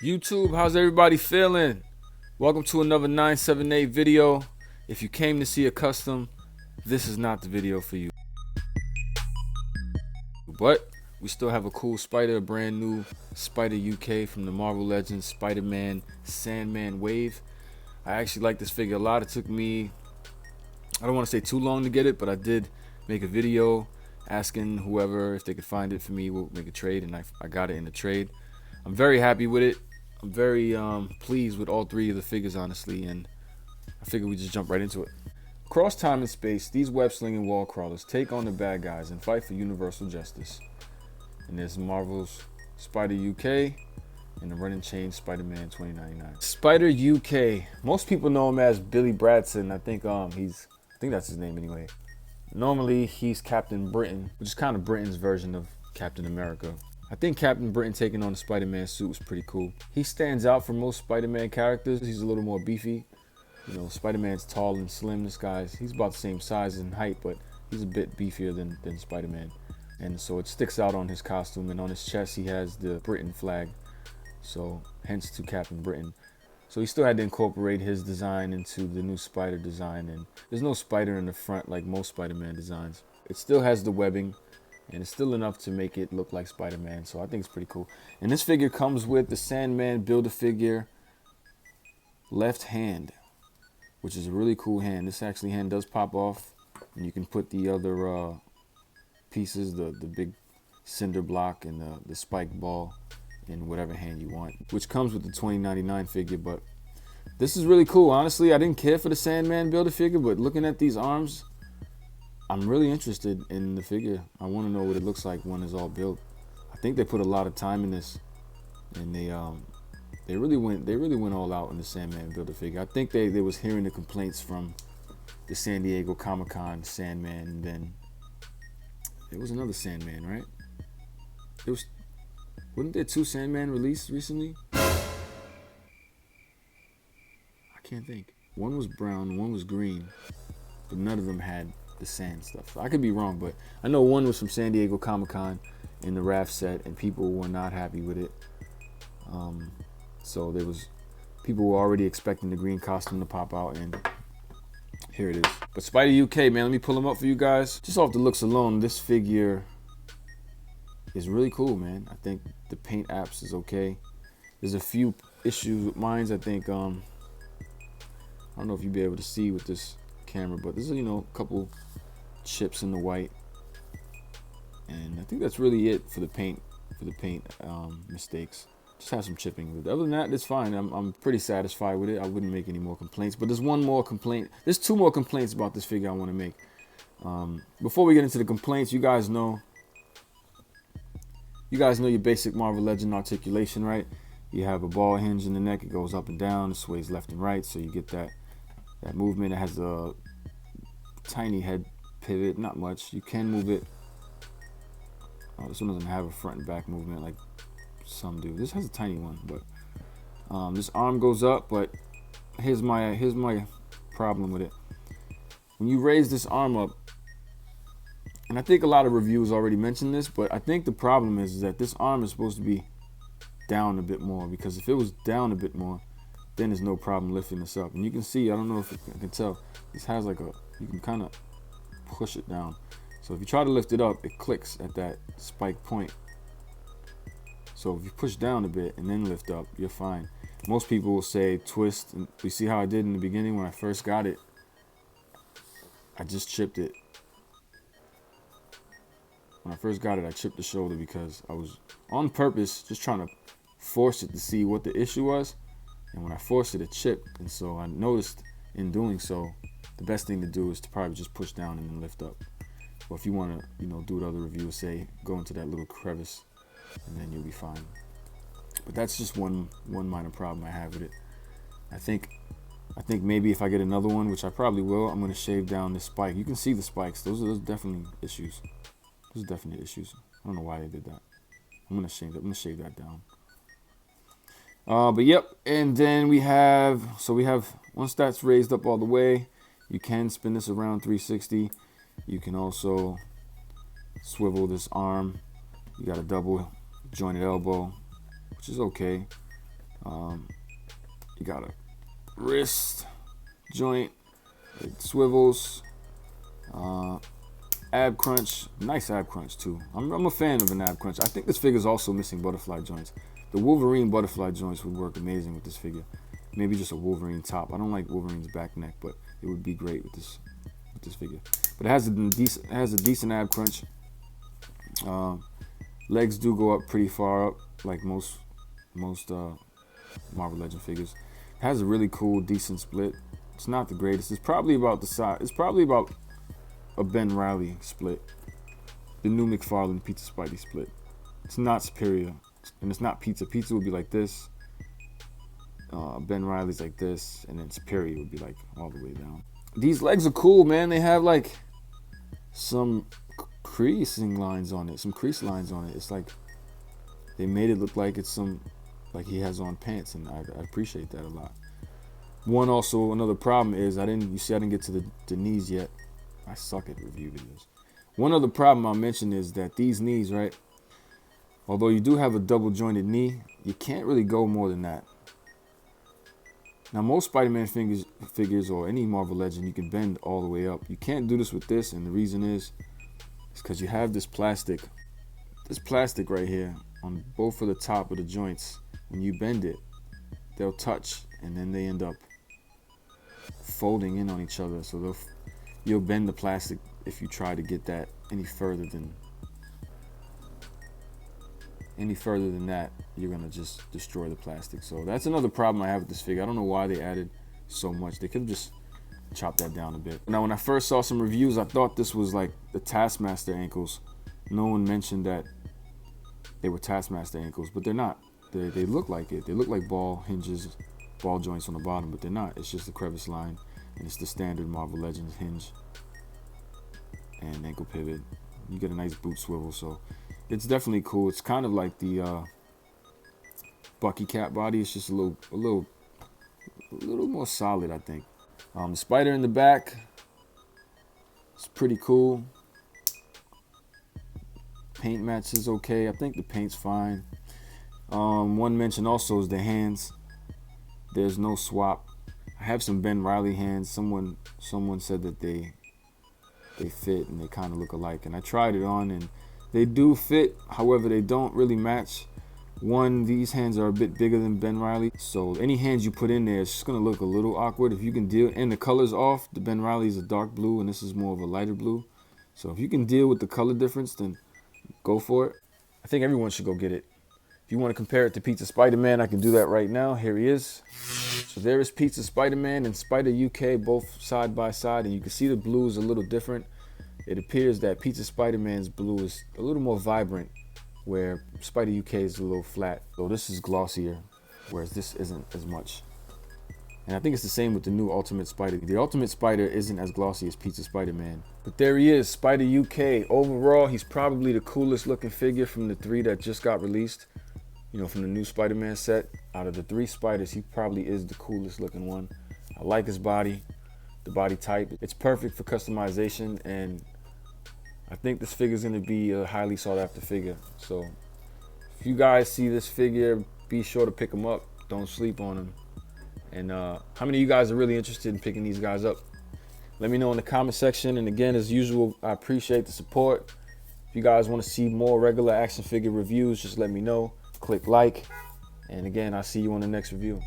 YouTube, how's everybody feeling? Welcome to another 978 video. If you came to see a custom, this is not the video for you. But we still have a cool spider, a brand new Spider UK from the Marvel Legends Spider-Man SANDMAN Wave. I actually like this figure a lot. It took me, I don't want to say too long to get it, but I did make a video asking whoever if they could find it for me, we'll make a trade, and I got it in the trade. I'm very happy with it. I'm very pleased with all three of the figures, honestly, and I figure we just jump right into it. Across time and space, these web-slinging wall crawlers take on the bad guys and fight for universal justice. And there's Marvel's Spider UK and the Running Chain Spider-Man 2099. Spider UK. Most people know him as Billy Bradson. I think that's his name anyway. Normally he's Captain Britain, which is kind of Britain's version of Captain America. I think Captain Britain taking on the Spider-Man suit was pretty cool. He stands out from most Spider-Man characters. He's a little more beefy. You know, Spider-Man's tall and slim. This guy's, he's about the same size and height, but he's a bit beefier than Spider-Man. And so it sticks out on his costume, and on his chest he has the Britain flag. So hence to Captain Britain. So he still had to incorporate his design into the new Spider design, and there's no spider in the front like most Spider-Man designs. It still has the webbing, and it's still enough to make it look like Spider-Man, so I think it's pretty cool. And this figure comes with the Sandman Build-A-Figure left hand, which is a really cool hand. This actually hand does pop off, and you can put the other pieces, the big cinder block and the spike ball in whatever hand you want, which comes with the 2099 figure. But this is really cool. Honestly, I didn't care for the Sandman Build-A-Figure, but looking at these arms, I'm really interested in the figure. I want to know what it looks like when it's all built. I think they put a lot of time in this, and they really went all out in the Sandman Build-A-Figure. I think they was hearing the complaints from the San Diego Comic-Con Sandman, and then there was another Sandman, right? Wasn't there two Sandman released recently? I can't think. One was brown, one was green, but none of them had the sand stuff. I could be wrong, but I know one was from San Diego Comic-Con in the RAF set, and people were not happy with it. So people were already expecting the green costume to pop out, and here it is. But Spider UK, man, let me pull him up for you guys. Just off the looks alone, this figure is really cool, man. I think the paint apps is okay. There's a few issues with mine. I think I don't know if you'll be able to see with this camera, but there's a couple chips in the white, and I think that's really it for the paint mistakes. Just have some chipping, but other than that, it's fine. I'm pretty satisfied with it. I wouldn't make any more complaints, but there's one more complaint. There's two more complaints about this figure I want to make. Before we get into the complaints, you guys know your basic Marvel Legend articulation, right? You have a ball hinge in the neck. It goes up and down. It sways left and right, so you get that movement. It has a tiny head pivot, not much. You can move it. This one doesn't have a front and back movement like some do. This has a tiny one, but this arm goes up. But here's my problem with it. When you raise this arm up, and I think a lot of reviews already mentioned this, but I think the problem is that this arm is supposed to be down a bit more, because if it was down a bit more, then there's no problem lifting this up. And you can see, I don't know if you can tell, this has like you can kind of push it down. So if you try to lift it up, it clicks at that spike point. So if you push down a bit and then lift up, you're fine. Most people will say twist, and you see how I did in the beginning when I first got it. I just chipped it. When I first got it, I chipped the shoulder because I was on purpose just trying to force it to see what the issue was. And when I forced it, it chipped. And so I noticed in doing so, the best thing to do is to probably just push down and then lift up. Or if you want to, do what other reviewers say, go into that little crevice and then you'll be fine. But that's just one minor problem I have with it. I think maybe if I get another one, which I probably will, I'm going to shave down this spike. You can see the spikes. Those are definitely issues. Those are definitely issues. I don't know why they did that. I'm going to shave that down. But yep, and then we have once that's raised up all the way, you can spin this around 360. You can also swivel this arm. You got a double jointed elbow, which is okay. You got a wrist joint, it swivels, ab crunch, nice ab crunch too. I'm a fan of an ab crunch. I think this figure is also missing butterfly joints. The Wolverine butterfly joints would work amazing with this figure. Maybe just a Wolverine top. I don't like Wolverine's back neck, but it would be great with this figure. But it has a decent ab crunch. Legs do go up pretty far up, like most Marvel Legend figures. It has a really cool, decent split. It's not the greatest. It's probably about the size. It's probably about a Ben Reilly split. The new McFarlane Pizza Spidey split. It's not superior, and it's not pizza. Pizza would be like this. Ben Reilly's like this, and then Superior would be like all the way down. These legs are cool, man. They have like some creasing lines on it, some crease lines on it. It's like they made it look like it's like he has on pants, and I appreciate that a lot. Another problem is I didn't get to the knees yet. I suck at review videos. One other problem I'll mention is that these knees, right? Although you do have a double jointed knee, you can't really go more than that. Now, most Spider-Man figures or any Marvel Legend, you can bend all the way up. You can't do this with this, and the reason is because you have this plastic right here on both of the top of the joints. When you bend it, they'll touch, and then they end up folding in on each other. So you'll bend the plastic if you try to get that any further than that, you're gonna just destroy the plastic. So that's another problem I have with this figure. I don't know why they added so much. They could have just chopped that down a bit. Now, when I first saw some reviews, I thought this was like the Taskmaster ankles. No one mentioned that they were Taskmaster ankles, but they're not. They look like it. They look like ball hinges, ball joints on the bottom, but they're not. It's just a crevice line, and it's the standard Marvel Legends hinge and ankle pivot. You get a nice boot swivel, so it's definitely cool. It's kind of like the Bucky Cap body. It's just a little more solid, I think. The spider in the back, it's pretty cool. Paint match is okay. I think the paint's fine. One mention also is the hands. There's no swap. I have some Ben Reilly hands. Someone said that they fit and they kind of look alike, and I tried it on and they do fit. However, they don't really match. These hands are a bit bigger than Ben Reilly, so any hands you put in there, it's just gonna look a little awkward. If you can deal, and the color's off. The Ben Reilly is a dark blue and this is more of a lighter blue. So if you can deal with the color difference, then go for it. I think everyone should go get it. If you want to compare it to Pizza Spider-Man, I can do that right now. Here he is. So there is Pizza Spider-Man and Spider UK, both side by side, and you can see the blue is a little different. It appears that Pizza Spider-Man's blue is a little more vibrant, where Spider UK is a little flat. So this is glossier, whereas this isn't as much. And I think it's the same with the new Ultimate Spider. The Ultimate Spider isn't as glossy as Pizza Spider-Man. But there he is, Spider UK. Overall, he's probably the coolest looking figure from the 3 that just got released. You know, from the new Spider-Man set. Out of the 3 spiders, he probably is the coolest looking one. I like his body, the body type. It's perfect for customization, and I think this figure is going to be a highly sought after figure. So if you guys see this figure, be sure to pick him up. Don't sleep on him. And how many of you guys are really interested in picking these guys up? Let me know in the comment section. And again, as usual, I appreciate the support. If you guys want to see more regular action figure reviews, just let me know. Click like. And again, I'll see you on the next review.